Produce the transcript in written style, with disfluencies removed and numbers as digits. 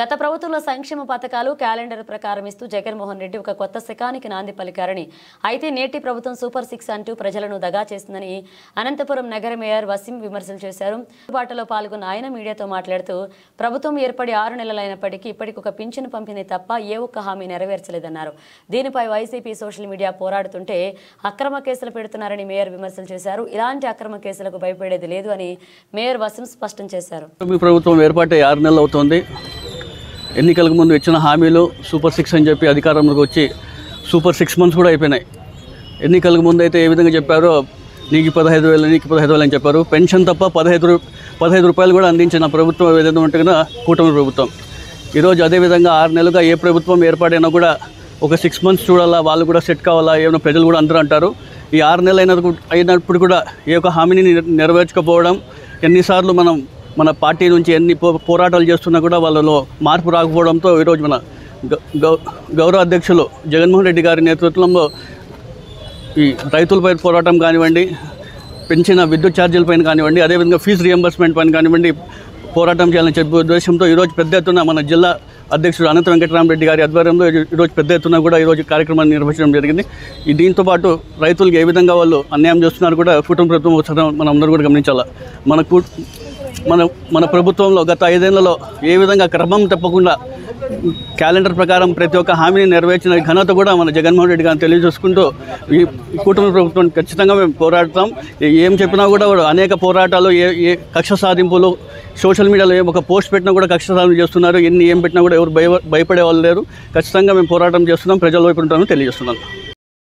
గత ప్రభుత్వంలో సంక్షేమ పథకాలు క్యాలెండర్ ప్రకారం ఇస్తూ జగన్మోహన్ రెడ్డి ఒక కొత్త శకానికి నాంది పలికారని, అయితే నేటి ప్రభుత్వం సూపర్ 6 అంటూ ప్రజలను దగా చేస్తుందని అనంతపురం నగర మేయర్ వసీం విమర్శలు చేశారు. బాటలో పాల్గొన్న ఆయన మీడియాతో మాట్లాడుతూ ప్రభుత్వం ఏర్పడి 6 నెలలైనప్పటికీ ఇప్పటికొక పింఛను పంపిణీ తప్ప ఏ ఒక్క హామీ నెరవేర్చలేదన్నారు. దీనిపై వైసీపీ సోషల్ మీడియా పోరాడుతుంటే అక్రమ కేసులు పెడుతున్నారని మేయర్ విమర్శలు చేశారు. ఇలాంటి అక్రమ కేసులకు భయపడేది లేదు అని మేయర్ వసీం స్పష్టం చేశారు. ప్రభుత్వం ఏర్పాటు 6 నెలలు అవుతోంది. ఎన్నికలకు ముందు ఇచ్చిన హామీలు సూపర్ 6 అని చెప్పి అధికారంలోకి వచ్చి సూపర్ 6 మంత్స్ కూడా అయిపోయినాయి. ఎన్నికలకు ముందు అయితే ఏ విధంగా చెప్పారో నీకు 15,000 నీకు 15,000 అని చెప్పారు. పెన్షన్ తప్ప 15 రూపాయలు కూడా అందించిన ప్రభుత్వం ఏదైనా ఉంటే కదా కూటమి ప్రభుత్వం. ఈరోజు అదేవిధంగా 6 నెలలుగా ఏ ప్రభుత్వం ఏర్పాటైనా కూడా ఒక 6 మంత్స్ చూడాలా, వాళ్ళు కూడా సెట్ కావాలా, ఏమైనా ప్రజలు కూడా అందరూ అంటారు. ఈ 6 నెలలు అయినప్పుడు కూడా ఏ ఒక్క హామీని నెరవేర్చకపోవడం, ఎన్నిసార్లు మన పార్టీ నుంచి ఎన్ని పోరాటాలు చేస్తున్నా కూడా వాళ్ళలో మార్పు రాకపోవడంతో ఈరోజు మన గౌరవ అధ్యక్షులు జగన్మోహన్ రెడ్డి గారి నేతృత్వంలో ఈ రైతులపై పోరాటం కానివ్వండి, పెంచిన విద్యుత్ ఛార్జీలపైన కానివ్వండి, అదేవిధంగా ఫీజు రియంబర్స్మెంట్ పైన కానివ్వండి పోరాటం చేయాలని చెప్పే ఉద్దేశంతో ఈరోజు పెద్ద ఎత్తున మన జిల్లా అధ్యక్షుడు అనంత వెంకటరామరెడ్డి గారి ఆధ్వర్యంలో ఈరోజు పెద్ద ఎత్తున కూడా ఈరోజు కార్యక్రమాన్ని నిర్వహించడం జరిగింది. దీంతో పాటు రైతులకు ఏ విధంగా వాళ్ళు అన్యాయం చేస్తున్నారు కూడా కూటమి ప్రభుత్వం ఒకసారి మనం అందరూ కూడా గమనించాలి. మన ప్రభుత్వంలో గత 5 ఏళ్లలో ఏ విధంగా క్రమం తప్పకుండా క్యాలెండర్ ప్రకారం ప్రతి ఒక్క హామీని నెరవేర్చిన ఘనత కూడా మన జగన్మోహన్ రెడ్డి గారిని తెలియజేసుకుంటూ ఈ కుటుంబ ప్రభుత్వం ఖచ్చితంగా మేము పోరాడతాం. ఏం చెప్పినా కూడా అనేక పోరాటాలు, ఏ కక్ష సాధింపులు, సోషల్ మీడియాలో ఒక పోస్ట్ పెట్టినా కూడా కక్ష సాధన చేస్తున్నారు. ఏం పెట్టినా కూడా ఎవరు భయపడే వాళ్ళు లేరు. ఖచ్చితంగా మేము పోరాటం చేస్తున్నాం, ప్రజల వైపు ఉంటామని తెలియజేస్తున్నాను.